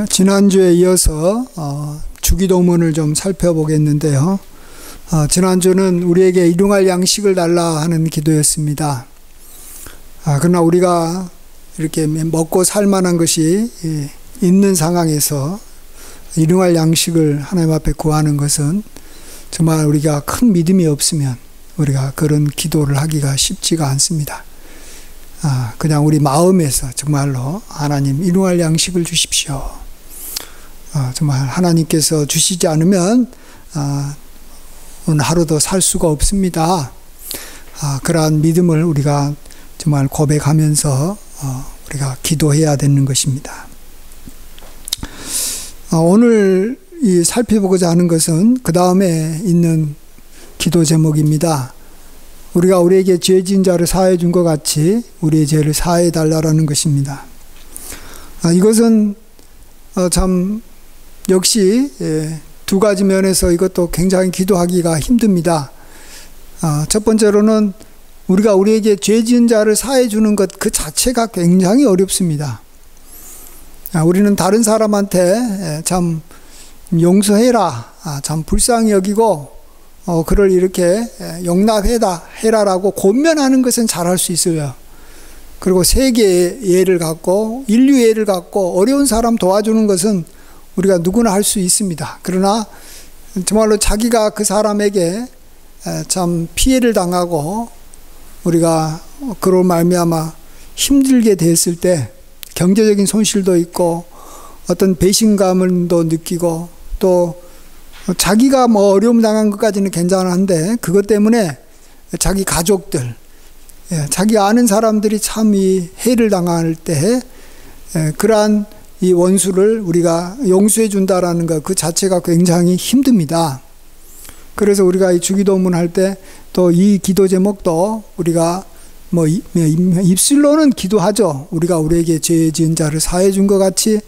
지난주에 이어서 주기도문을 좀 살펴보겠는데요. 지난주는 우리에게 일용할 양식을 달라 하는 기도였습니다. 그러나 우리가 이렇게 먹고 살 만한 것이 있는 상황에서 일용할 양식을 하나님 앞에 구하는 것은 정말 우리가 큰 믿음이 없으면 우리가 그런 기도를 하기가 쉽지가 않습니다. 그냥 우리 마음에서 정말로 하나님 일용할 양식을 주십시오. 정말 하나님께서 주시지 않으면 오늘 하루도 살 수가 없습니다. 그러한 믿음을 우리가 정말 고백하면서 우리가 기도해야 되는 것입니다. 오늘 살펴보고자 하는 것은 그 다음에 있는 기도 제목입니다. 우리가 우리에게 죄 지은 자를 사해 준 것 같이 우리의 죄를 사해 달라라는 것입니다. 이것은 참 역시 두 가지 면에서 이것도 굉장히 기도하기가 힘듭니다. 첫 번째로는 우리가 우리에게 죄 지은 자를 사해 주는 것 그 자체가 굉장히 어렵습니다. 우리는 다른 사람한테 참 용서해라, 참 불쌍히 여기고 그를 이렇게 용납해라라고 권면하는 것은 잘할 수 있어요. 그리고 세계의 예를 갖고 인류의 예를 갖고 어려운 사람 도와주는 것은 우리가 누구나 할 수 있습니다. 그러나 정말로 자기가 그 사람에게 참 피해를 당하고 우리가 그로 말미암아 힘들게 됐을 때 경제적인 손실도 있고 어떤 배신감을 또 느끼고 또 자기가 뭐 어려움 당한 것까지는 괜찮은데 그것 때문에 자기 가족들, 자기 아는 사람들이 참 이 해를 당할 때 그러한 이 원수를 우리가 용서해 준다라는 것 그 자체가 굉장히 힘듭니다. 그래서 우리가 이 주기도문 할 때 또 이 기도 제목도 우리가 뭐 입술로는 기도하죠. 우리가 우리에게 죄 지은 자를 사해 준 것 같이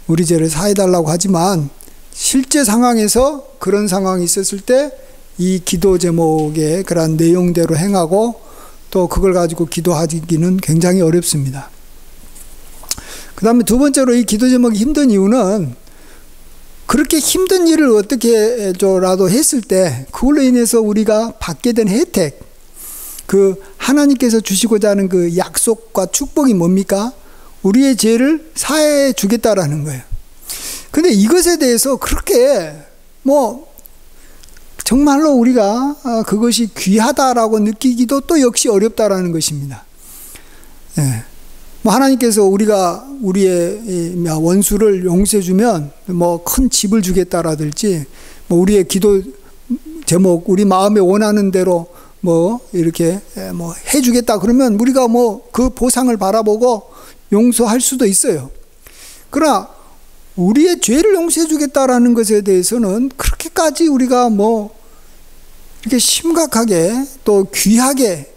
우리 죄를 사해 달라고 하지만 실제 상황에서 그런 상황이 있었을 때 이 기도 제목의 그런 내용대로 행하고 또 그걸 가지고 기도하기는 굉장히 어렵습니다. 그 다음에 두 번째로 이 기도 제목이 힘든 이유는 그렇게 힘든 일을 어떻게라도 했을 때 그걸로 인해서 우리가 받게 된 혜택, 그 하나님께서 주시고자 하는 그 약속과 축복이 뭡니까? 우리의 죄를 사해 주겠다라는 거예요. 근데 이것에 대해서 그렇게 뭐 정말로 우리가 그것이 귀하다라고 느끼기도 또 역시 어렵다라는 것입니다. 뭐 하나님께서 우리가 우리의 원수를 용서해 주면 뭐 큰 집을 주겠다라든지 뭐 우리의 기도 제목 우리 마음에 원하는 대로 뭐 이렇게 뭐 해주겠다 그러면 우리가 뭐 그 보상을 바라보고 용서할 수도 있어요. 그러나 우리의 죄를 용서해 주겠다라는 것에 대해서는 그렇게까지 우리가 뭐 이렇게 심각하게 또 귀하게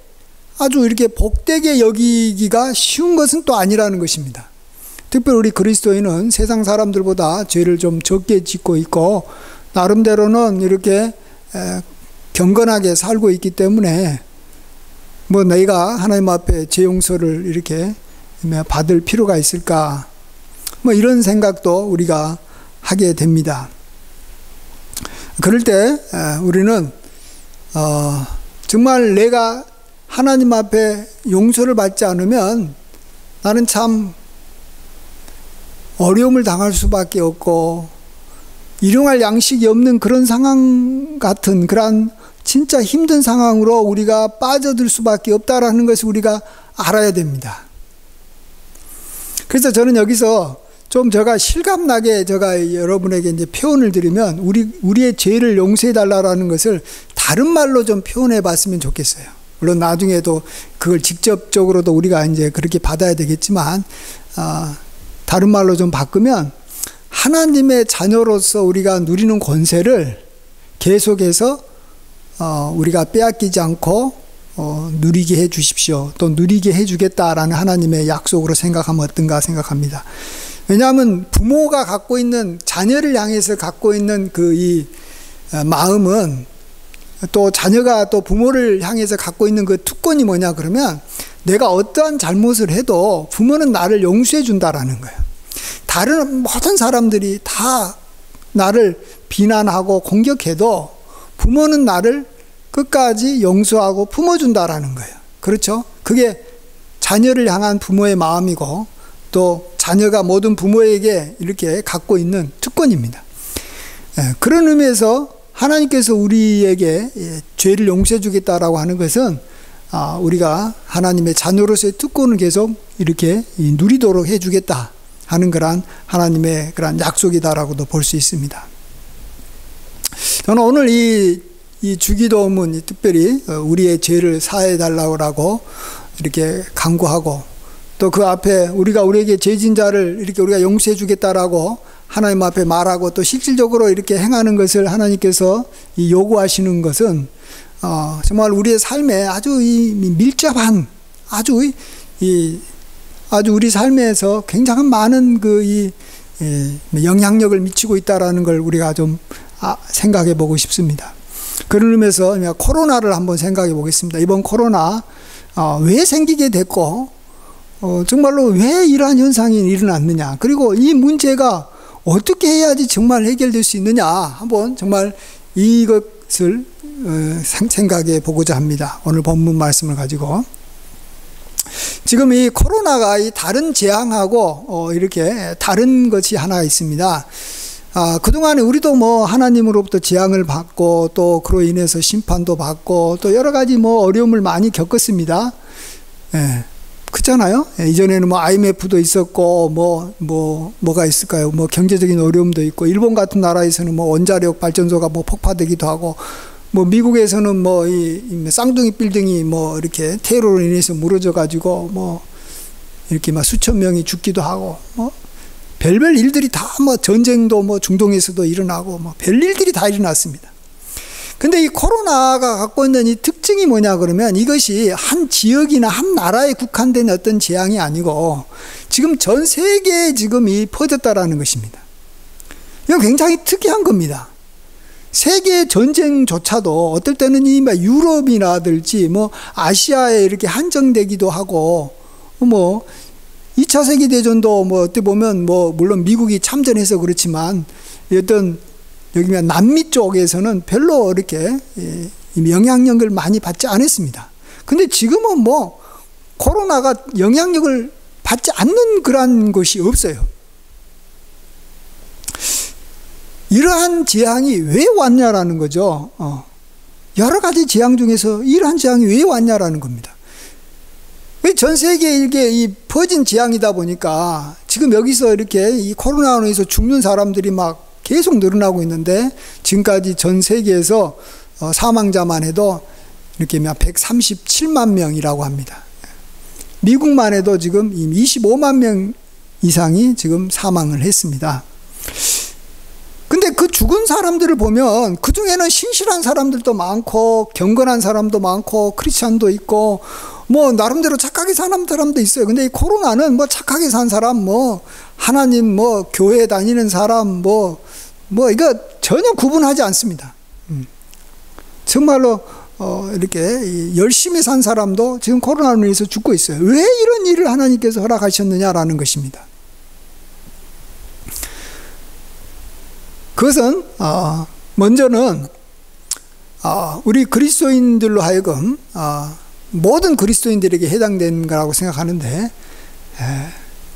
아주 이렇게 복되게 여기기가 쉬운 것은 또 아니라는 것입니다. 특별히 우리 그리스도인은 세상 사람들보다 죄를 좀 적게 짓고 있고 나름대로는 이렇게 경건하게 살고 있기 때문에 뭐 내가 하나님 앞에 죄 용서를 이렇게 받을 필요가 있을까 뭐 이런 생각도 우리가 하게 됩니다. 그럴 때 우리는 정말 내가 하나님 앞에 용서를 받지 않으면 나는 참 어려움을 당할 수밖에 없고 일용할 양식이 없는 그런 상황 같은 그런 진짜 힘든 상황으로 우리가 빠져들 수밖에 없다라는 것을 우리가 알아야 됩니다. 그래서 저는 여기서 좀 제가 실감나게 제가 여러분에게 이제 표현을 드리면 우리의 죄를 용서해 달라라는 것을 다른 말로 좀 표현해 봤으면 좋겠어요. 물론 나중에도 그걸 직접적으로도 우리가 이제 그렇게 받아야 되겠지만 다른 말로 좀 바꾸면 하나님의 자녀로서 우리가 누리는 권세를 계속해서 우리가 빼앗기지 않고 누리게 해 주십시오. 또 누리게 해 주겠다라는 하나님의 약속으로 생각하면 어떤가 생각합니다. 왜냐하면 부모가 갖고 있는 자녀를 향해서 갖고 있는 이 마음은 또 자녀가 또 부모를 향해서 갖고 있는 그 특권이 뭐냐 그러면 내가 어떠한 잘못을 해도 부모는 나를 용서해 준다라는 거예요. 다른 모든 사람들이 다 나를 비난하고 공격해도 부모는 나를 끝까지 용서하고 품어준다라는 거예요. 그렇죠? 그게 자녀를 향한 부모의 마음이고 또 자녀가 모든 부모에게 이렇게 갖고 있는 특권입니다. 그런 의미에서 하나님께서 우리에게 죄를 용서해 주겠다라고 하는 것은 우리가 하나님의 자녀로서의 특권을 계속 이렇게 누리도록 해 주겠다 하는 그런 하나님의 그런 약속이다라고도 볼 수 있습니다. 저는 오늘 이 주기도문 특별히 우리의 죄를 사해 달라고 이렇게 간구하고 또 그 앞에 우리에게 죄진 자를 이렇게 우리가 용서해 주겠다라고 하나님 앞에 말하고 또 실질적으로 이렇게 행하는 것을 하나님께서 요구하시는 것은 정말 우리의 삶에 아주 밀접한 아주 우리 삶에서 굉장히 많은 영향력을 미치고 있다라는 걸 우리가 좀 생각해 보고 싶습니다. 그런 의미에서 코로나를 한번 생각해 보겠습니다. 이번 코로나 왜 생기게 됐고 정말로 왜 이러한 현상이 일어났느냐, 그리고 이 문제가 어떻게 해야지 정말 해결될 수 있느냐, 한번 정말 이것을 생각해 보고자 합니다. 오늘 본문 말씀을 가지고. 지금 이 코로나가 이 다른 재앙하고 이렇게 다른 것이 하나 있습니다. 그동안에 우리도 하나님으로부터 재앙을 받고 또 그로 인해서 심판도 받고 또 여러 가지 어려움을 많이 겪었습니다. 예. 그렇잖아요. 이전에는 IMF도 있었고 뭐가 있을까요? 경제적인 어려움도 있고, 일본 같은 나라에서는 원자력 발전소가 폭파되기도 하고, 미국에서는 이 쌍둥이 빌딩이 이렇게 테러로 인해서 무너져 가지고 이렇게 수천 명이 죽기도 하고, 별별 일들이 다 전쟁도 중동에서도 일어나고 별일들이 다 일어났습니다. 근데 이 코로나가 갖고 있는 이 특징이 뭐냐 그러면, 이것이 한 지역이나 한 나라에 국한된 어떤 재앙이 아니고 지금 전 세계에 지금 퍼졌다라는 것입니다. 이건 굉장히 특이한 겁니다. 세계 전쟁조차도 어떨 때는 이 유럽이라든지 아시아에 이렇게 한정되기도 하고, 2차 세계대전도 어떻게 보면 물론 미국이 참전해서 그렇지만 어떤 여기 남미 쪽에서는 별로 이렇게 영향력을 많이 받지 않았습니다. 근데 지금은 코로나가 영향력을 받지 않는 그러한 것이 없어요. 이러한 재앙이 왜 왔냐라는 거죠. 여러 가지 재앙 중에서 이러한 재앙이 왜 왔냐라는 겁니다. 전 세계에 이렇게 퍼진 재앙이다 보니까 지금 여기서 이렇게 이 코로나로 인해서 죽는 사람들이 계속 늘어나고 있는데, 지금까지 전 세계에서 사망자만 해도 이렇게 137만 명이라고 합니다. 미국만 해도 지금 25만 명 이상이 지금 사망을 했습니다. 근데 그 죽은 사람들을 보면 그 중에는 신실한 사람들도 많고 경건한 사람도 많고 크리스찬도 있고 나름대로 착하게 사는 사람도 있어요. 근데 이 코로나는 착하게 산 사람, 하나님 교회 다니는 사람, 이거 전혀 구분하지 않습니다. 정말로 이렇게 열심히 산 사람도 지금 코로나로 인해서 죽고 있어요. 왜 이런 일을 하나님께서 허락하셨느냐라는 것입니다. 그것은 먼저는 우리 그리스도인들로 하여금 모든 그리스도인들에게 해당되는 거라고 생각하는데,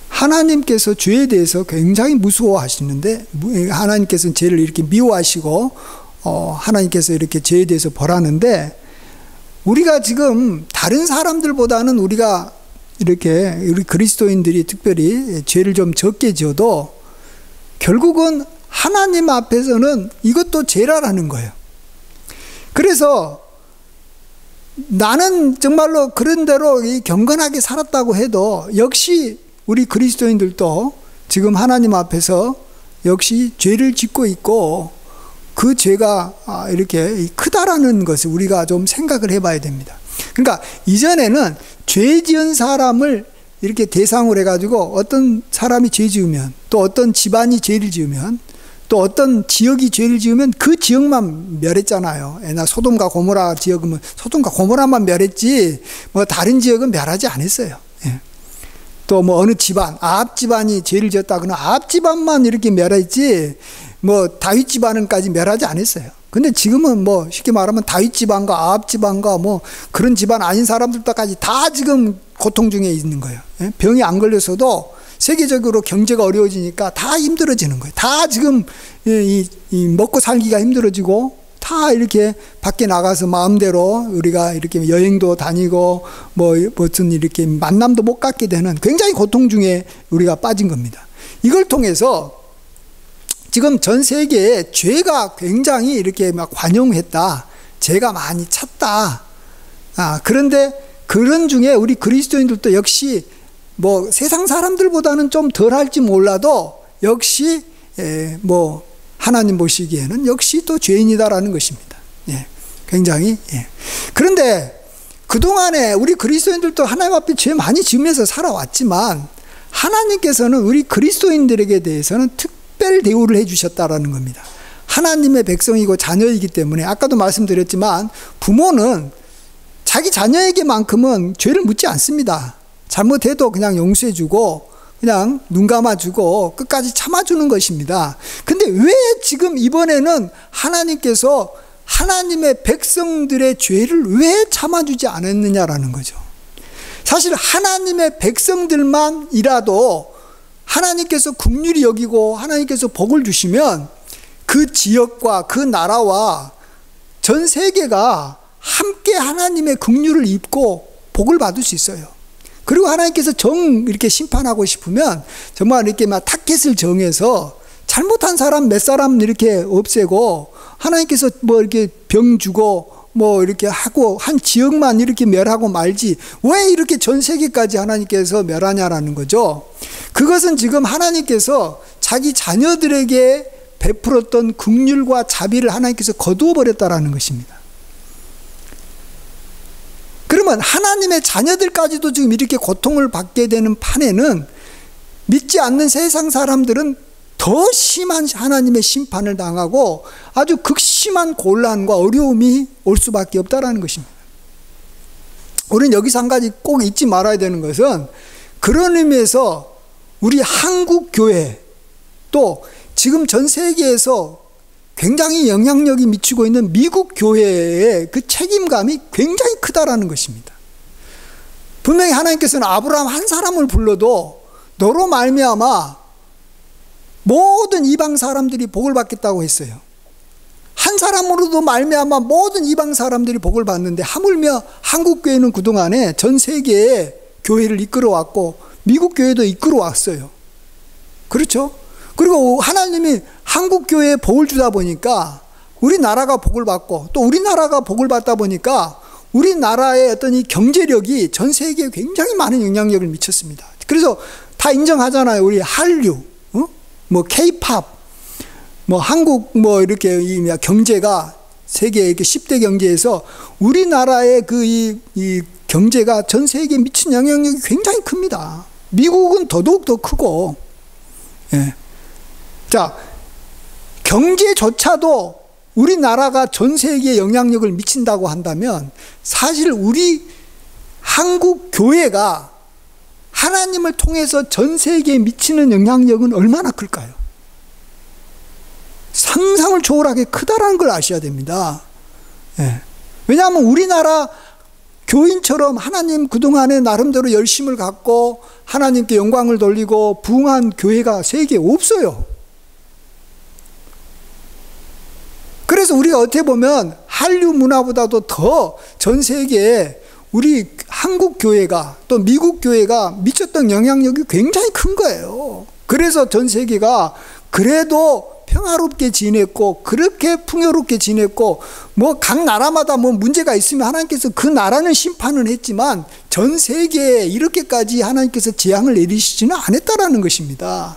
하나님께서 죄에 대해서 굉장히 무서워하시는데, 하나님께서는 죄를 이렇게 미워하시고 하나님께서 이렇게 죄에 대해서 벌하는데, 우리가 지금 다른 사람들보다는 우리가 이렇게 우리 그리스도인들이 특별히 죄를 좀 적게 지어도 결국은 하나님 앞에서는 이것도 죄라는 거예요. 그래서 나는 정말로 그런 대로 경건하게 살았다고 해도 역시 우리 그리스도인들도 지금 하나님 앞에서 역시 죄를 짓고 있고, 그 죄가 이렇게 크다라는 것을 우리가 좀 생각을 해봐야 됩니다. 그러니까 이전에는 죄 지은 사람을 이렇게 대상으로 해가지고 어떤 사람이 죄 지으면, 또 어떤 집안이 죄를 지으면, 또 어떤 지역이 죄를 지으면 그 지역만 멸했잖아요. 옛날 소돔과 고모라 지역은 소돔과 고모라만 멸했지 다른 지역은 멸하지 않았어요. 예. 또 뭐 어느 집안, 아합 집안이 죄를 지었다 그러면 아합 집안만 이렇게 멸했지 뭐 다윗 집안은까지 멸하지 않았어요. 근데 지금은 뭐 쉽게 말하면 다윗 집안과 아합 집안과 뭐 그런 집안 아닌 사람들까지 다 지금 고통 중에 있는 거예요. 병이 안 걸려서도 세계적으로 경제가 어려워지니까 다 힘들어지는 거예요. 다 지금 이 먹고 살기가 힘들어지고 다 이렇게 밖에 나가서 마음대로 우리가 이렇게 여행도 다니고 뭐 무슨 이렇게 만남도 못 갖게 되는 굉장히 고통 중에 우리가 빠진 겁니다. 이걸 통해서 지금 전 세계에 죄가 굉장히 이렇게 막 관용했다. 죄가 많이 찼다. 그런데 그런 중에 우리 그리스도인들도 역시 뭐 세상 사람들보다는 좀 덜 할지 몰라도 역시 뭐 하나님 보시기에는 역시 또 죄인이다라는 것입니다. 굉장히. 그런데 그동안에 우리 그리스도인들도 하나님 앞에 죄 많이 지으면서 살아왔지만 하나님께서는 우리 그리스도인들에게 대해서는 특별 대우를 해주셨다라는 겁니다. 하나님의 백성이고 자녀이기 때문에 아까도 말씀드렸지만 부모는 자기 자녀에게만큼은 죄를 묻지 않습니다. 잘못해도 그냥 용서해주고 그냥 눈 감아주고 끝까지 참아주는 것입니다. 근데 왜 지금 이번에는 하나님께서 하나님의 백성들의 죄를 왜 참아주지 않았느냐라는 거죠. 사실 하나님의 백성들만이라도 하나님께서 긍휼히 여기고 하나님께서 복을 주시면 그 지역과 그 나라와 전 세계가 함께 하나님의 긍휼을 입고 복을 받을 수 있어요. 그리고 하나님께서 이렇게 심판하고 싶으면 정말 이렇게 막 타켓을 정해서 잘못한 사람 몇 사람 이렇게 없애고 하나님께서 뭐 이렇게 병 주고 뭐 이렇게 하고 한 지역만 이렇게 멸하고 말지 왜 이렇게 전 세계까지 하나님께서 멸하냐라는 거죠. 그것은 지금 하나님께서 자기 자녀들에게 베풀었던 긍휼과 자비를 하나님께서 거두어 버렸다라는 것입니다. 그러면 하나님의 자녀들까지도 지금 이렇게 고통을 받게 되는 판에는 믿지 않는 세상 사람들은 더 심한 하나님의 심판을 당하고 아주 극심한 곤란과 어려움이 올 수밖에 없다라는 것입니다. 우리는 여기서 한 가지 꼭 잊지 말아야 되는 것은 그런 의미에서 우리 한국 교회 또 지금 전 세계에서 굉장히 영향력이 미치고 있는 미국 교회의 그 책임감이 굉장히 크다라는 것입니다. 분명히 하나님께서는 아브라함 한 사람을 불러도 너로 말미암아 모든 이방 사람들이 복을 받겠다고 했어요. 한 사람으로도 말미암아 모든 이방 사람들이 복을 받는데 하물며 한국 교회는 그동안에 전 세계에 교회를 이끌어왔고 미국 교회도 이끌어왔어요. 그렇죠? 그리고 하나님이 한국 교회에 복을 주다 보니까 우리나라가 복을 받고 또 우리나라가 복을 받다 보니까 우리나라의 어떤 이 경제력이 전 세계에 굉장히 많은 영향력을 미쳤습니다. 그래서 다 인정하잖아요. 우리 한류, 뭐 K-팝, 뭐 한국 뭐 이렇게 이 경제가 세계 이렇게 10대 경제에서 우리나라의 이 경제가 전 세계에 미친 영향력이 굉장히 큽니다. 미국은 더더욱 더 크고, 자, 경제조차도 우리나라가 전 세계에 영향력을 미친다고 한다면 사실 우리 한국 교회가 하나님을 통해서 전 세계에 미치는 영향력은 얼마나 클까요? 상상을 초월하게 크다라는 걸 아셔야 됩니다. 왜냐하면 우리나라 교인처럼 하나님 그동안에 나름대로 열심을 갖고 하나님께 영광을 돌리고 부흥한 교회가 세계에 없어요. 그래서 우리가 어떻게 보면 한류 문화보다도 더 전 세계에 우리 한국 교회가 또 미국 교회가 미쳤던 영향력이 굉장히 큰 거예요. 그래서 전 세계가 그래도 평화롭게 지냈고 그렇게 풍요롭게 지냈고 뭐 각 나라마다 뭐 문제가 있으면 하나님께서 그 나라는 심판을 했지만 전 세계에 이렇게까지 하나님께서 재앙을 내리시지는 않았다라는 것입니다.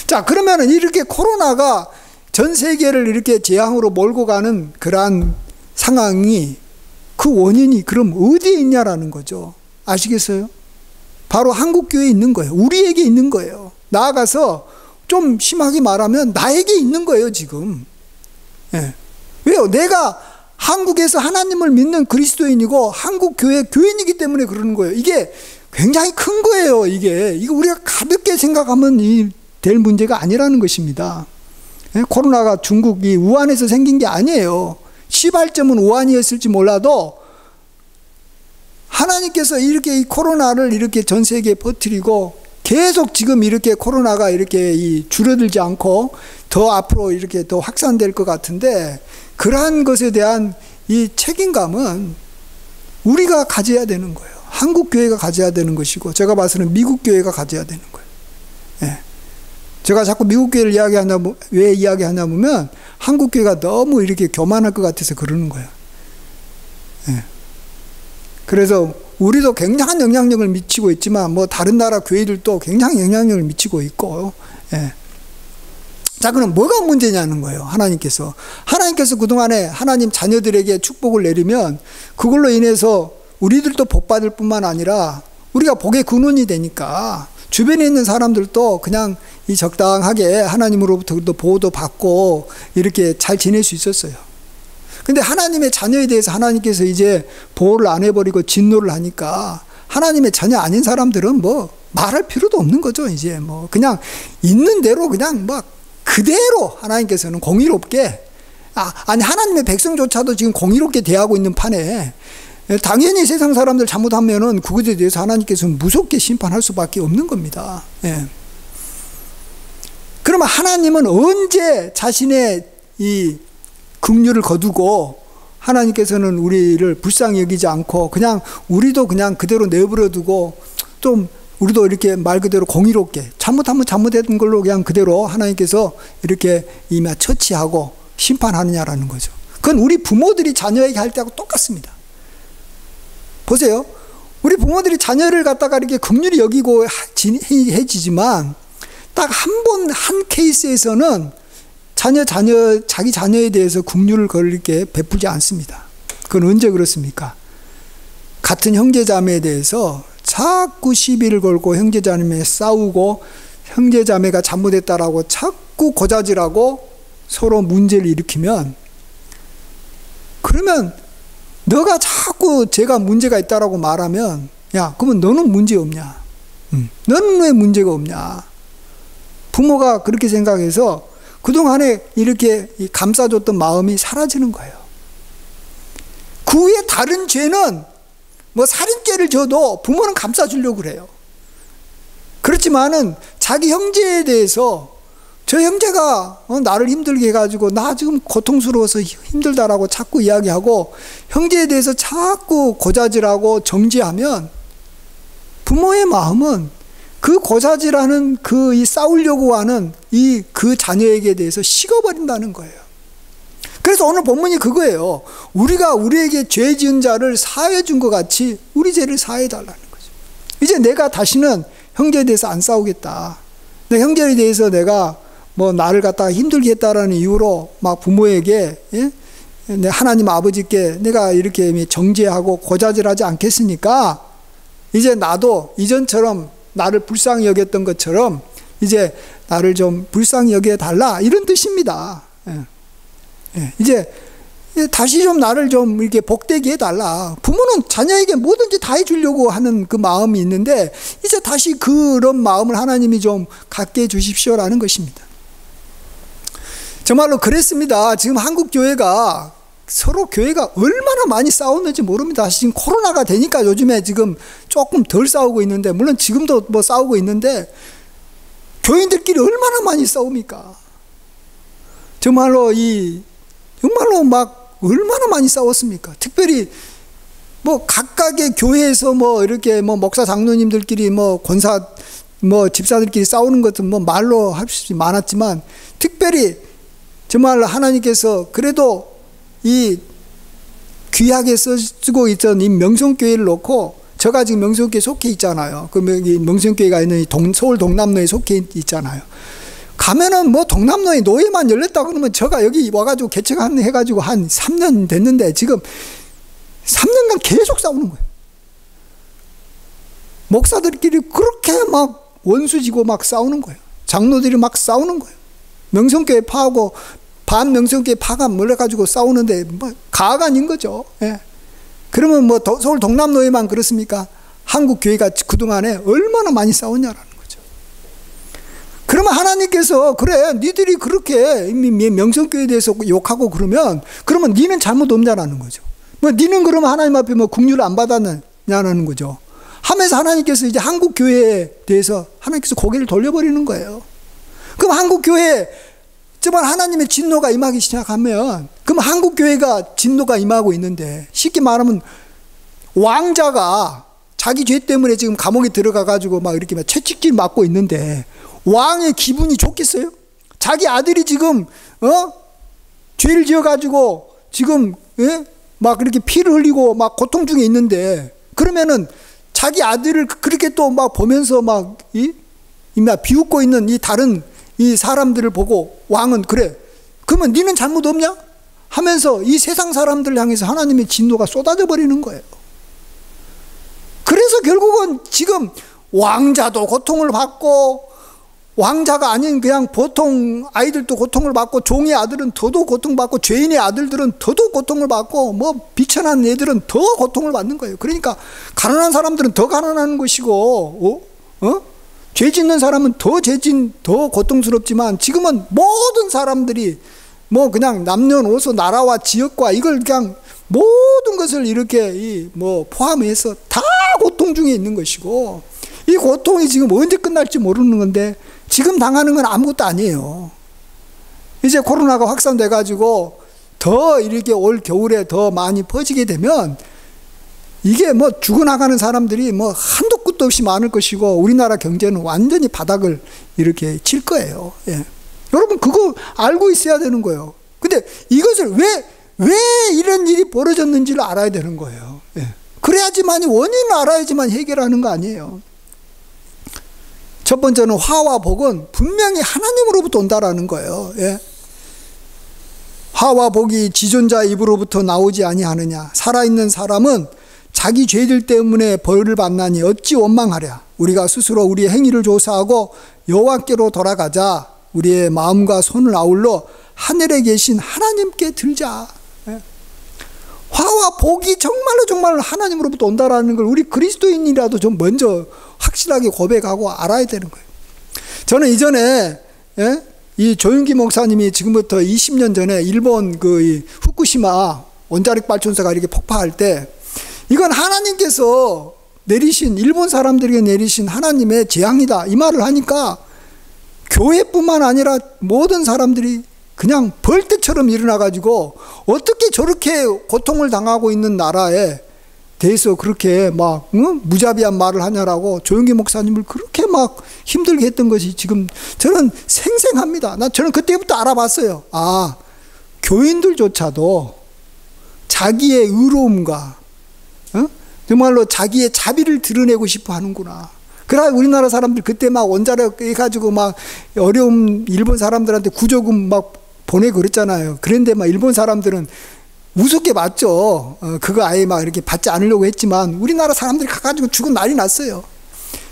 자, 그러면은 이렇게 코로나가 전 세계를 이렇게 재앙으로 몰고 가는 그러한 상황이 그 원인이 그럼 어디에 있냐라는 거죠. 아시겠어요? 바로 한국 교회에 있는 거예요. 우리에게 있는 거예요. 나아가서 좀 심하게 말하면 나에게 있는 거예요, 지금. 왜요? 내가 한국에서 하나님을 믿는 그리스도인이고 한국 교회 교인이기 때문에 그러는 거예요. 이게 굉장히 큰 거예요, 이게. 이거 우리가 가볍게 생각하면 될 문제가 아니라는 것입니다. 코로나가 중국이 우한에서 생긴 게 아니에요. 시발점은 우한이었을지 몰라도 하나님께서 이렇게 이 코로나를 이렇게 전 세계에 퍼뜨리고 계속 지금 이렇게 코로나가 이렇게 줄어들지 않고 더 앞으로 이렇게 더 확산될 것 같은데, 그러한 것에 대한 이 책임감은 우리가 가져야 되는 거예요. 한국 교회가 가져야 되는 것이고, 제가 봐서는 미국 교회가 가져야 되는 거예요. 예. 제가 자꾸 미국 교회를 왜 이야기하냐 보면 한국 교회가 너무 이렇게 교만할 것 같아서 그러는 거예요. 예. 그래서 우리도 굉장한 영향력을 미치고 있지만 뭐 다른 나라 교회들도 굉장히 영향력을 미치고 있고, 예. 자, 그럼 뭐가 문제냐는 거예요. 하나님께서 그동안에 하나님 자녀들에게 축복을 내리면 그걸로 인해서 우리들도 복 받을 뿐만 아니라 우리가 복의 근원이 되니까 주변에 있는 사람들도 그냥 이 적당하게 하나님으로부터 보호도 받고 이렇게 잘 지낼 수 있었어요. 근데 하나님의 자녀에 대해서 하나님께서 이제 보호를 안 해버리고 진노를 하니까 하나님의 자녀 아닌 사람들은 뭐 말할 필요도 없는 거죠. 이제 뭐 그냥 있는 대로 그냥 막 그대로 하나님께서는 공의롭게, 아니 하나님의 백성조차도 지금 공의롭게 대하고 있는 판에 당연히 세상 사람들 잘못하면은 그것에 대해서 하나님께서는 무섭게 심판할 수밖에 없는 겁니다. 예. 그러면 하나님은 언제 자신의 이 긍휼을 거두고 하나님께서는 우리를 불쌍히 여기지 않고 그냥 우리도 그냥 그대로 내버려 두고 좀 우리도 이렇게 말 그대로 공의롭게 잘못하면 잘못된 걸로 그냥 그대로 하나님께서 이렇게 이미 처치하고 심판하느냐라는 거죠. 그건 우리 부모들이 자녀에게 할 때하고 똑같습니다. 보세요. 우리 부모들이 자녀를 갖다가 이렇게 긍휼히 여기고 해지지만 딱 한 케이스에서는 자기 자녀에 대해서 긍휼을 그렇게 베풀지 않습니다. 그건 언제 그렇습니까? 같은 형제자매에 대해서 자꾸 시비를 걸고 형제자매 싸우고 형제자매가 잘못했다라고 자꾸 고자질하고 서로 문제를 일으키면, 그러면 너가 자꾸 제가 문제가 있다라고 말하면, 야, 그러면 너는 문제 없냐? 너는 왜 문제가 없냐? 부모가 그렇게 생각해서 그동안에 이렇게 감싸줬던 마음이 사라지는 거예요. 그 후에 다른 죄는 뭐 살인죄를 져도 부모는 감싸주려고 그래요. 그렇지만은 자기 형제에 대해서 저 형제가 나를 힘들게 해가지고 나 지금 고통스러워서 힘들다라고 자꾸 이야기하고 형제에 대해서 자꾸 고자질하고 정죄하면 부모의 마음은 그 고자질하는 이 싸우려고 하는 그 자녀에게 대해서 식어버린다는 거예요. 그래서 오늘 본문이 그거예요. 우리가 우리에게 죄 지은 자를 사해 준 것 같이 우리 죄를 사해 달라는 거죠. 이제 내가 다시는 형제에 대해서 안 싸우겠다. 내 형제에 대해서 내가 뭐 나를 갖다가 힘들게 했다라는 이유로 막 부모에게, 예? 내 하나님 아버지께 내가 이렇게 정죄하고 고자질하지 않겠으니까 이제 나도 이전처럼 나를 불쌍히 여겼던 것처럼 이제 나를 좀 불쌍히 여겨 달라, 이런 뜻입니다. 예. 예. 이제 다시 좀 나를 좀 이렇게 복되게 해달라. 부모는 자녀에게 뭐든지 다 해주려고 하는 그 마음이 있는데 이제 다시 그런 마음을 하나님이 좀 갖게 해주십시오라는 것입니다. 정말로 그랬습니다. 지금 한국 교회가 서로 교회가 얼마나 많이 싸웠는지 모릅니다. 지금 코로나가 되니까 요즘에 지금 조금 덜 싸우고 있는데, 물론 지금도 뭐 싸우고 있는데 교인들끼리 얼마나 많이 싸웁니까? 정말로 막 얼마나 많이 싸웠습니까? 특별히 뭐 각각의 교회에서 뭐 이렇게 뭐 목사 장로님들끼리 뭐 권사 뭐 집사들끼리 싸우는 것은 뭐 말로 할 수 많았지만, 특별히 정말 하나님께서 그래도 이 귀하게 쓰고 있던 이 명성교회를 놓고, 제가 지금 명성교회 속해 있잖아요. 그 명성교회가 있는 서울 동남로에 속해 있잖아요. 가면은 뭐 동남로에 노예만 열렸다 그러면 제가 여기 와가지고 개척해가지고 한 3년 됐는데 지금 3년간 계속 싸우는 거예요. 목사들끼리 그렇게 막 원수지고 막 싸우는 거예요. 장로들이 막 싸우는 거예요. 명성교회 파하고 반명성교회 파가 몰려가지고 싸우는데 뭐 가관인 거죠. 예. 그러면 뭐 서울 동남로에만 그렇습니까? 한국 교회가 그동안에 얼마나 많이 싸웠냐라는 거죠. 그러면 하나님께서 그래 니들이 그렇게 명성교회에 대해서 욕하고 그러면 니는 잘못 없냐라는 거죠. 뭐 니는 그러면 하나님 앞에 뭐 긍휼을 안 받았냐라는 거죠. 하면서 하나님께서 이제 한국 교회에 대해서 하나님께서 고개를 돌려버리는 거예요. 그럼 한국 교회에 정말 하나님의 진노가 임하기 시작하면 그럼 한국 교회가 진노가 임하고 있는데 쉽게 말하면 왕자가 자기 죄 때문에 지금 감옥에 들어가 가지고 막 이렇게 막 채찍질 맞고 있는데 왕의 기분이 좋겠어요? 자기 아들이 지금 죄를 지어 가지고 지금 막 이렇게 피를 흘리고 막 고통 중에 있는데 그러면은 자기 아들을 그렇게 또 막 보면서 막 비웃고 있는 이 다른 이 사람들을 보고 왕은 그래 그러면 니는 잘못 없냐? 하면서 이 세상 사람들을 향해서 하나님의 진노가 쏟아져 버리는 거예요. 그래서 결국은 지금 왕자도 고통을 받고 왕자가 아닌 그냥 보통 아이들도 고통을 받고 종의 아들은 더더욱 고통받고 죄인의 아들들은 더더욱 고통을 받고 뭐 비천한 애들은 더 고통을 받는 거예요. 그러니까 가난한 사람들은 더 가난한 것이고 죄 짓는 사람은 더 고통스럽지만 지금은 모든 사람들이 뭐 그냥 남녀노소 나라와 지역과 이걸 그냥 모든 것을 이렇게 포함해서 다 고통 중에 있는 것이고 이 고통이 지금 언제 끝날지 모르는 건데 지금 당하는 건 아무것도 아니에요. 이제 코로나가 확산돼 가지고 더 이렇게 올 겨울에 더 많이 퍼지게 되면 이게 뭐 죽어나가는 사람들이 뭐 한도 끝도 없이 많을 것이고 우리나라 경제는 완전히 바닥을 이렇게 칠 거예요. 예. 여러분 그거 알고 있어야 되는 거예요. 근데 이것을 왜 이런 일이 벌어졌는지를 알아야 되는 거예요. 예. 그래야지만 원인을 알아야지만 해결하는 거 아니에요. 첫 번째는 화와 복은 분명히 하나님으로부터 온다라는 거예요. 예. 화와 복이 지존자 입으로부터 나오지 아니하느냐. 살아있는 사람은 자기 죄들 때문에 벌을 받나니 어찌 원망하랴. 우리가 스스로 우리의 행위를 조사하고 여호와께로 돌아가자. 우리의 마음과 손을 아울러 하늘에 계신 하나님께 들자. 예. 화와 복이 정말로 하나님으로부터 온다라는 걸 우리 그리스도인이라도 좀 먼저 확실하게 고백하고 알아야 되는 거예요. 저는 이전에 이 조윤기 목사님이 지금부터 20년 전에 일본 그 후쿠시마 원자력 발전소가 이렇게 폭파할 때 이건 하나님께서 내리신 일본 사람들에게 내리신 하나님의 재앙이다 이 말을 하니까 교회뿐만 아니라 모든 사람들이 그냥 벌떼처럼 일어나가지고 어떻게 저렇게 고통을 당하고 있는 나라에 대해서 그렇게 막 무자비한 말을 하냐라고 조영기 목사님을 그렇게 막 힘들게 했던 것이 지금 저는 생생합니다. 저는 그때부터 알아봤어요. 아, 교인들조차도 자기의 의로움과 정말로 자기의 자비를 드러내고 싶어 하는구나. 그래 우리나라 사람들 그때 막 원자력 해가지고 막 어려운 일본 사람들한테 구조금 막 보내고 그랬잖아요. 그런데 막 일본 사람들은 우습게 봤죠. 그거 아예 막 이렇게 받지 않으려고 했지만 우리나라 사람들이 가가지고 죽은 난리 났어요.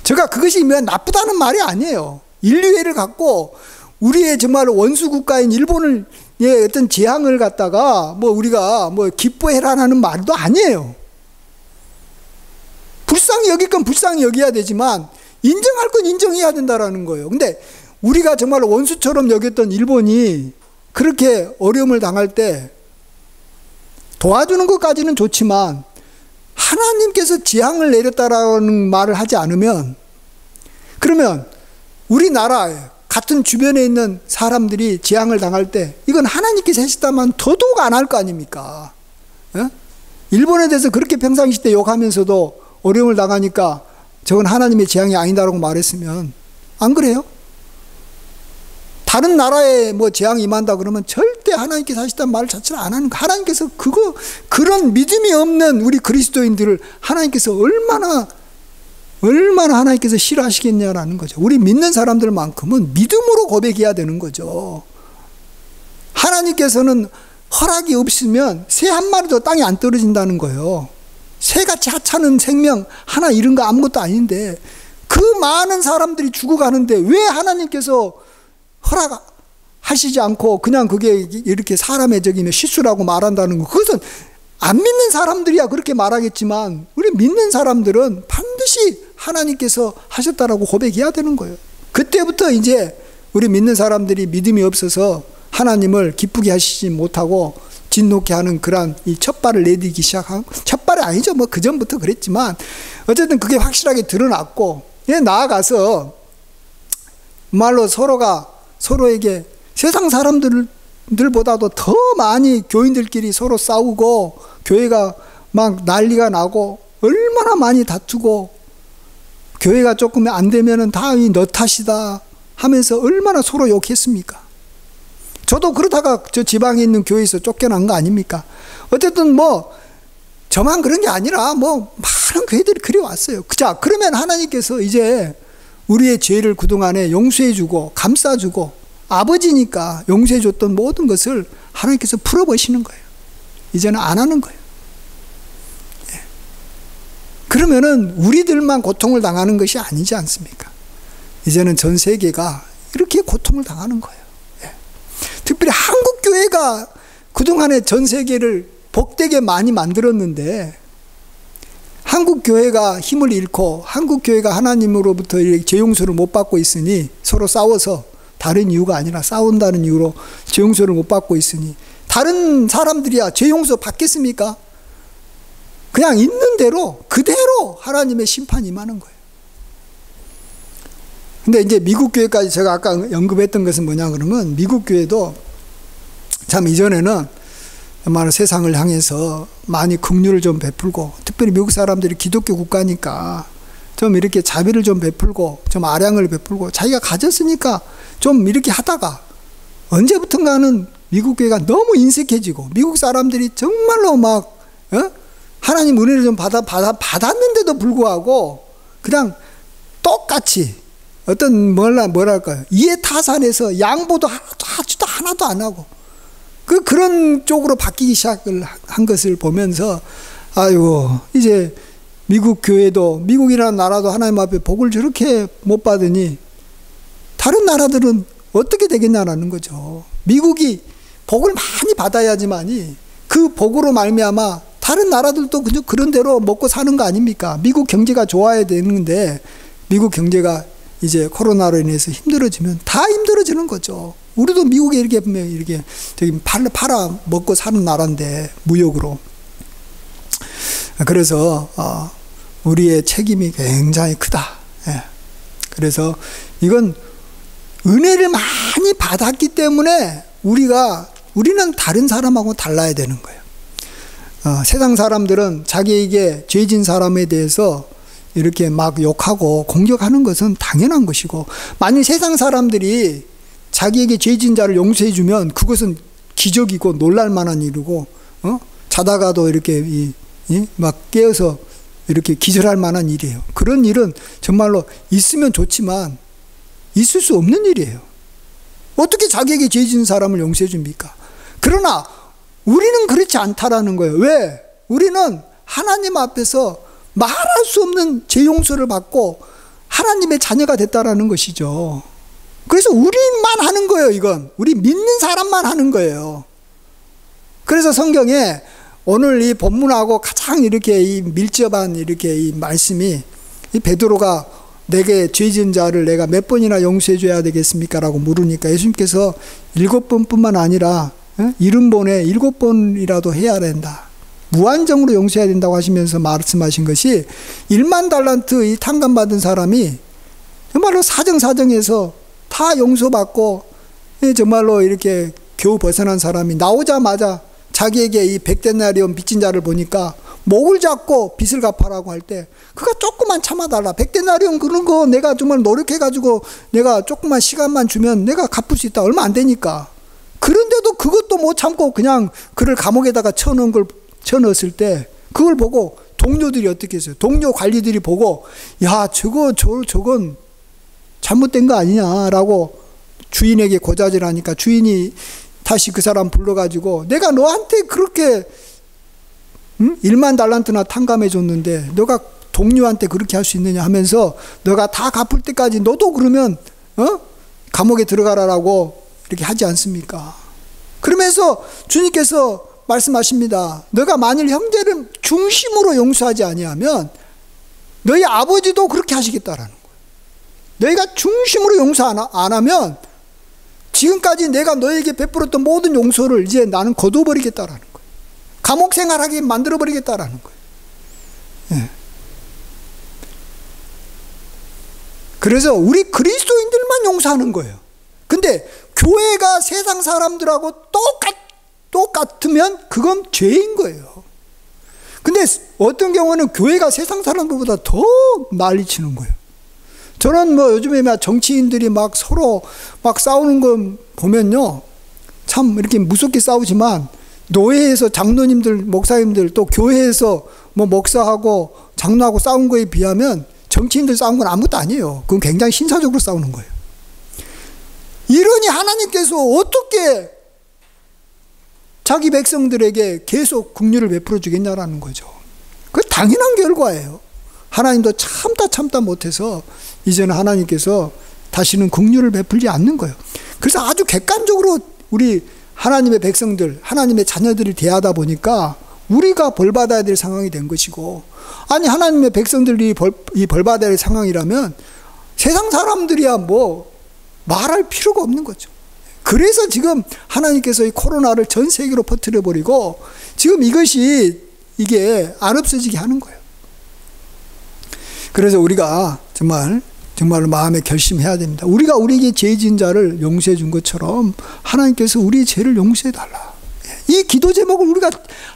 제가 그것이 나쁘다는 말이 아니에요. 인류애를 갖고 우리의 정말 원수 국가인 일본을 어떤 재앙을 갖다가 뭐 우리가 뭐 기뻐해라는 말도 아니에요. 불쌍히 여길 건 불쌍히 여겨야 되지만 인정할 건 인정해야 된다라는 거예요. 근데 우리가 정말 원수처럼 여겼던 일본이 그렇게 어려움을 당할 때 도와주는 것까지는 좋지만 하나님께서 재앙을 내렸다라는 말을 하지 않으면 그러면 우리나라에 같은 주변에 있는 사람들이 재앙을 당할 때 이건 하나님께서 하시다면 더더욱 안 할 거 아닙니까? 예? 일본에 대해서 그렇게 평상시 때 욕하면서도 어려움을 당하니까 저건 하나님의 재앙이 아니다라고 말했으면 안 그래요? 다른 나라에 뭐 재앙이 임한다 그러면 절대 하나님께서 하시다는 말 자체를 안 하는 거. 하나님께서 그런 믿음이 없는 우리 그리스도인들을 하나님께서 얼마나 하나님께서 싫어하시겠냐라는 거죠. 우리 믿는 사람들만큼은 믿음으로 고백해야 되는 거죠. 하나님께서는 허락이 없으면 새 한 마리도 땅에 안 떨어진다는 거예요. 새같이 하찮은 생명 하나 잃은 거 아무것도 아닌데 그 많은 사람들이 죽어가는데 왜 하나님께서 허락하시지 않고 그냥 그게 이렇게 사람의 적이면 실수라고 말한다는 거. 그것은 안 믿는 사람들이야 그렇게 말하겠지만 우리 믿는 사람들은 반드시 반드시 하나님께서 하셨다라고 고백해야 되는 거예요. 그때부터 이제 우리 믿는 사람들이 믿음이 없어서 하나님을 기쁘게 하시지 못하고 진노케 하는 그러한 이 첫발을 내딛기 시작한, 첫발이 아니죠. 뭐 그전부터 그랬지만 어쨌든 그게 확실하게 드러났고, 나아가서 말로 서로가 서로에게 세상 사람들보다도 더 많이 교인들끼리 서로 싸우고 교회가 막 난리가 나고 얼마나 많이 다투고 교회가 조금 안 되면은 다 너 탓이다 하면서 얼마나 서로 욕했습니까? 저도 그러다가 저 지방에 있는 교회에서 쫓겨난 거 아닙니까? 어쨌든 뭐 저만 그런 게 아니라 뭐 많은 교회들이 그래 왔어요. 자, 그러면 하나님께서 이제 우리의 죄를 그동안에 용서해주고 감싸주고 아버지니까 용서해줬던 모든 것을 하나님께서 풀어버리시는 거예요. 이제는 안 하는 거예요. 예. 그러면은 우리들만 고통을 당하는 것이 아니지 않습니까? 이제는 전 세계가 이렇게 고통을 당하는 거예요. 예. 특별히 한국 교회가 그동안에 전 세계를 복되게 많이 만들었는데, 한국 교회가 힘을 잃고 한국 교회가 하나님으로부터 죄 용서를 못 받고 있으니, 서로 싸워서, 다른 이유가 아니라 싸운다는 이유로 죄 용서를 못 받고 있으니 다른 사람들이야 죄 용서 받겠습니까? 그냥 있는 대로 그대로 하나님의 심판이 임하는 거예요. 근데 이제 미국 교회까지 제가 아까 언급했던 것은 뭐냐 그러면, 미국 교회도 참 이전에는 정말 세상을 향해서 많이 긍휼을 좀 베풀고, 특별히 미국 사람들이 기독교 국가니까 좀 이렇게 자비를 좀 베풀고 좀 아량을 베풀고 자기가 가졌으니까 좀 이렇게 하다가 언제부턴가는 미국 교회가 너무 인색해지고 미국 사람들이 정말로 막 하나님 은혜를 좀 받았는데도 불구하고 그냥 똑같이 어떤 뭐랄까요, 이해타산해서 양보도 하나도 안 하고 그런 쪽으로 바뀌기 시작을 한 것을 보면서, 아이고 이제 미국 교회도, 미국이라는 나라도 하나님 앞에 복을 저렇게 못 받으니 다른 나라들은 어떻게 되겠냐라는 거죠. 미국이 복을 많이 받아야지만이 그 복으로 말미암아 다른 나라들도 그냥 그런 대로 먹고 사는 거 아닙니까? 미국 경제가 좋아야 되는데 미국 경제가 이제 코로나로 인해서 힘들어지면 다 힘들어지는 거죠. 우리도 미국에 이렇게 보면 이렇게 저기 팔아 먹고 사는 나라인데, 무역으로. 그래서 우리의 책임이 굉장히 크다. 예. 그래서 이건 은혜를 많이 받았기 때문에 우리는 다른 사람하고 달라야 되는 거예요. 세상 사람들은 자기에게 죄진 사람에 대해서 이렇게 막 욕하고 공격하는 것은 당연한 것이고, 만일 세상 사람들이 자기에게 죄진 자를 용서해주면 그것은 기적이고 놀랄만한 일이고, 자다가도 이렇게 막 깨어서 이렇게 기절할 만한 일이에요. 그런 일은 정말로 있으면 좋지만 있을 수 없는 일이에요. 어떻게 자기에게 죄진 사람을 용서해 줍니까? 그러나 우리는 그렇지 않다라는 거예요. 왜? 우리는 하나님 앞에서 말할 수 없는 죄 용서를 받고 하나님의 자녀가 됐다라는 것이죠. 그래서 우리만 하는 거예요. 이건 우리 믿는 사람만 하는 거예요. 그래서 성경에 오늘 이 본문하고 가장 이렇게 이 밀접한 이렇게 이 말씀이, 이 베드로가 내게 죄진 자를 내가 몇 번이나 용서해 줘야 되겠습니까? 라고 물으니까 예수님께서 7번뿐만 아니라 70번에 7번이라도 해야 된다. 무한정으로 용서해야 된다고 하시면서 말씀하신 것이, 1만 달란트 이 탕감받은 사람이 정말로 사정사정해서 다 용서받고 정말로 이렇게 겨우 벗어난 사람이 나오자마자 자기에게 이 100데나리온 빚진 자를 보니까 목을 잡고 빚을 갚아라고 할 때 그가 조금만 참아달라. 100데나리온 그런 거 내가 정말 노력해가지고 내가 조금만 시간만 주면 내가 갚을 수 있다. 얼마 안 되니까. 그런데도 그것도 못 참고 그냥 그를 감옥에다가 쳐넣었을 때 그걸 보고 동료들이 어떻게 했어요? 동료 관리들이 보고, 야, 저건 잘못된 거 아니냐라고 주인에게 고자질하니까 주인이 다시 그 사람 불러가지고, 내가 너한테 그렇게 1만 달란트나 탕감해 줬는데 너가 동료한테 그렇게 할 수 있느냐 하면서, 너가 다 갚을 때까지 너도 그러면 감옥에 들어가라라고 이렇게 하지 않습니까? 그러면서 주님께서 말씀하십니다. 너가 만일 형제를 중심으로 용서하지 아니하면 너희 아버지도 그렇게 하시겠다라는 거예요. 너희가 중심으로 용서 안 하면 지금까지 내가 너에게 베풀었던 모든 용서를 이제 나는 거둬버리겠다라는 거예요. 감옥 생활하게 만들어버리겠다라는 거예요. 예. 그래서 우리 그리스도인들만 용서하는 거예요. 근데 교회가 세상 사람들하고 똑같으면 그건 죄인 거예요. 근데 어떤 경우는 교회가 세상 사람들보다 더 난리치는 거예요. 저는 요즘에 정치인들이 막 서로 막 싸우는 거 보면요, 참 이렇게 무섭게 싸우지만 노예에서 장로님들, 목사님들 또 교회에서 목사하고 장로하고 싸운 거에 비하면 정치인들 싸운 건 아무것도 아니에요. 그건 굉장히 신사적으로 싸우는 거예요. 이러니 하나님께서 어떻게 자기 백성들에게 계속 긍휼을 베풀어 주겠냐라는 거죠. 그 당연한 결과예요. 하나님도 참다 못해서 이제는 하나님께서 다시는 긍휼을 베풀지 않는 거예요. 그래서 아주 객관적으로 우리 하나님의 백성들, 하나님의 자녀들을 대하다 보니까 우리가 벌받아야 될 상황이 된 것이고, 아니 하나님의 백성들이 벌받아야 될 상황이라면 세상 사람들이야 말할 필요가 없는 거죠. 그래서 지금 하나님께서 이 코로나를 전 세계로 퍼뜨려 버리고 지금 이게 안 없어지게 하는 거예요. 그래서 우리가 정말로 마음에 결심해야 됩니다. 우리가 우리에게 죄 지은 자를 용서해 준 것처럼 하나님께서 우리의 죄를 용서해 달라. 이 기도 제목을 우리가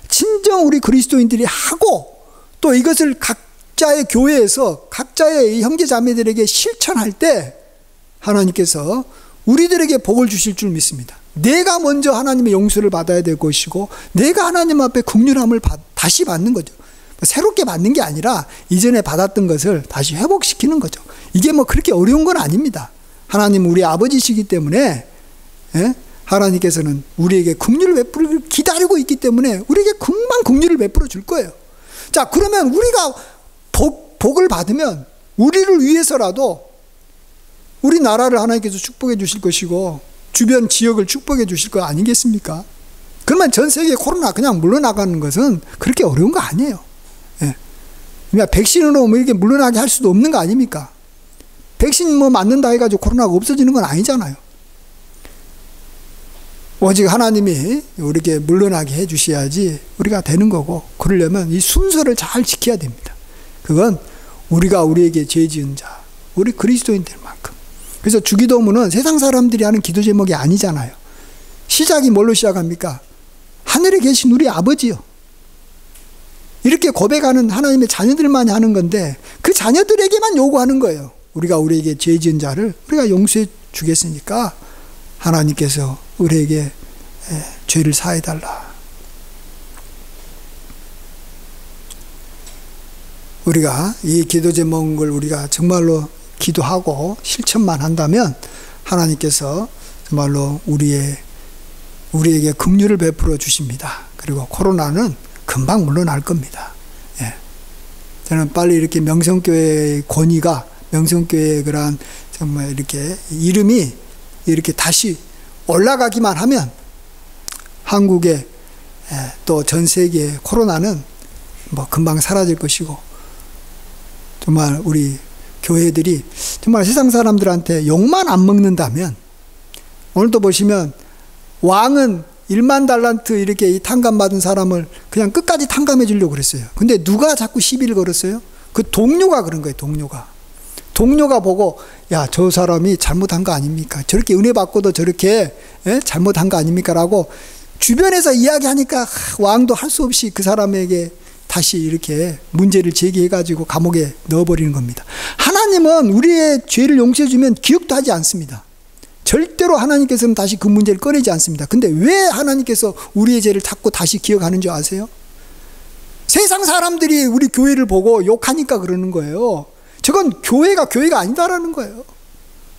진정 우리 그리스도인들이 하고 또 이것을 각자의 교회에서 각자의 형제 자매들에게 실천할 때 하나님께서 우리들에게 복을 주실 줄 믿습니다. 내가 먼저 하나님의 용서를 받아야 될 것이고 내가 하나님 앞에 긍휼함을 다시 받는 거죠. 새롭게 받는 게 아니라 이전에 받았던 것을 다시 회복시키는 거죠. 이게 그렇게 어려운 건 아닙니다. 하나님은 우리 아버지시기 때문에 하나님께서는 우리에게 긍휼을 베풀기를 기다리고 있기 때문에 우리에게 금방 긍휼을 베풀어 줄 거예요. 자, 그러면 우리가 복을 받으면 우리를 위해서라도 우리 나라를 하나님께서 축복해 주실 것이고 주변 지역을 축복해 주실 거 아니겠습니까? 그러면 전 세계 코로나 그냥 물러나가는 것은 그렇게 어려운 거 아니에요. 백신으로 이렇게 물러나게 할 수도 없는 거 아닙니까? 백신 맞는다 해가지고 코로나가 없어지는 건 아니잖아요. 오직 하나님이 우리에게 물러나게 해주셔야지 우리가 되는 거고, 그러려면 이 순서를 잘 지켜야 됩니다. 그건 우리가 우리에게 죄 지은 자, 우리 그리스도인들만큼. 그래서 주기도문은 세상 사람들이 하는 기도 제목이 아니잖아요. 시작이 뭘로 시작합니까? 하늘에 계신 우리 아버지요. 이렇게 고백하는 하나님의 자녀들만이 하는 건데 그 자녀들에게만 요구하는 거예요. 우리가 우리에게 죄 지은 자를 우리가 용서해 주겠으니까 하나님께서 우리에게 죄를 사해 달라. 우리가 이 기도 제목을 우리가 정말로 기도하고 실천만 한다면 하나님께서 정말로 우리에게 긍휼을 베풀어 주십니다. 그리고 코로나는 금방 물러날 겁니다. 저는 빨리 이렇게 명성교회의 권위가, 명성교회의 그런 정말 이렇게 이름이 이렇게 다시 올라가기만 하면 한국에 또 전 세계의 코로나는 금방 사라질 것이고, 정말 우리 교회들이 정말 세상 사람들한테 욕만 안 먹는다면, 오늘도 보시면 왕은 1만 달란트 이렇게 이 탕감받은 사람을 그냥 끝까지 탕감해 주려고 그랬어요. 근데 누가 자꾸 시비를 걸었어요? 그 동료가 그런 거예요. 동료가 보고, 야, 저 사람이 잘못한 거 아닙니까? 저렇게 은혜 받고도 저렇게 잘못한 거 아닙니까? 라고 주변에서 이야기하니까 왕도 할 수 없이 그 사람에게 다시 이렇게 문제를 제기해가지고 감옥에 넣어버리는 겁니다. 하나님은 우리의 죄를 용서해주면 기억도 하지 않습니다. 절대로 하나님께서는 다시 그 문제를 꺼내지 않습니다. 근데 왜 하나님께서 우리의 죄를 자꾸 다시 기억하는 줄 아세요? 세상 사람들이 우리 교회를 보고 욕하니까 그러는 거예요. 저건 교회가 아니다라는 거예요.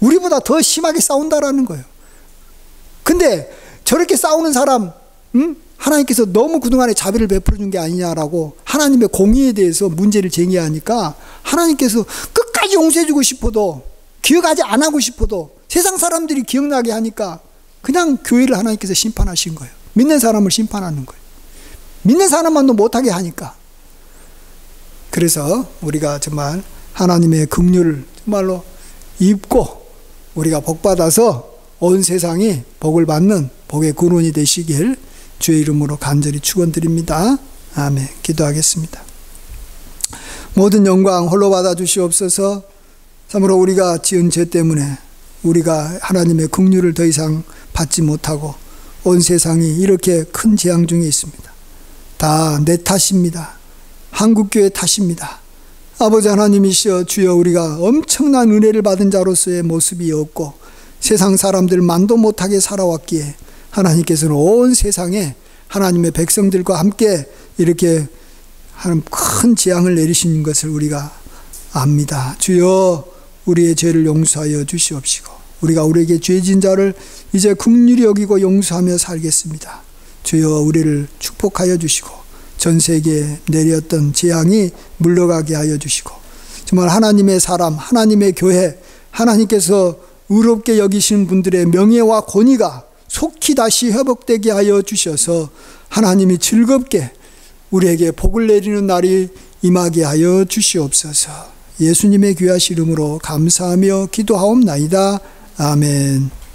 우리보다 더 심하게 싸운다라는 거예요. 근데 저렇게 싸우는 사람, 하나님께서 너무 그동안에 자비를 베풀어 준 게 아니냐라고 하나님의 공의에 대해서 문제를 제기하니까 하나님께서 끝까지 용서해주고 싶어도, 기억하지 안 하고 싶어도 세상 사람들이 기억나게 하니까 그냥 교회를 하나님께서 심판하신 거예요. 믿는 사람을 심판하는 거예요. 믿는 사람만도 못하게 하니까. 그래서 우리가 정말 하나님의 긍휼을 정말로 입고 우리가 복받아서 온 세상이 복을 받는 복의 근원이 되시길 주의 이름으로 간절히 축원드립니다. 아멘. 기도하겠습니다. 모든 영광 홀로 받아 주시옵소서. 참으로 우리가 지은 죄 때문에 우리가 하나님의 긍휼을 더 이상 받지 못하고 온 세상이 이렇게 큰 재앙 중에 있습니다. 다 내 탓입니다. 한국교회 탓입니다. 아버지 하나님이시여 주여, 우리가 엄청난 은혜를 받은 자로서의 모습이 없고 세상 사람들 만도 못하게 살아왔기에 하나님께서는 온 세상에 하나님의 백성들과 함께 이렇게 하는 큰 재앙을 내리신 것을 우리가 압니다. 주여, 우리의 죄를 용서하여 주시옵시고 우리가 우리에게 죄진 자를 이제 긍휼히 여기고 용서하며 살겠습니다. 주여, 우리를 축복하여 주시고 전 세계에 내렸던 재앙이 물러가게 하여 주시고 정말 하나님의 사람, 하나님의 교회, 하나님께서 의롭게 여기시는 분들의 명예와 권위가 속히 다시 회복되게 하여 주셔서 하나님이 즐겁게 우리에게 복을 내리는 날이 임하게 하여 주시옵소서. 예수님의 귀하신 이름으로 감사하며 기도하옵나이다. 아멘.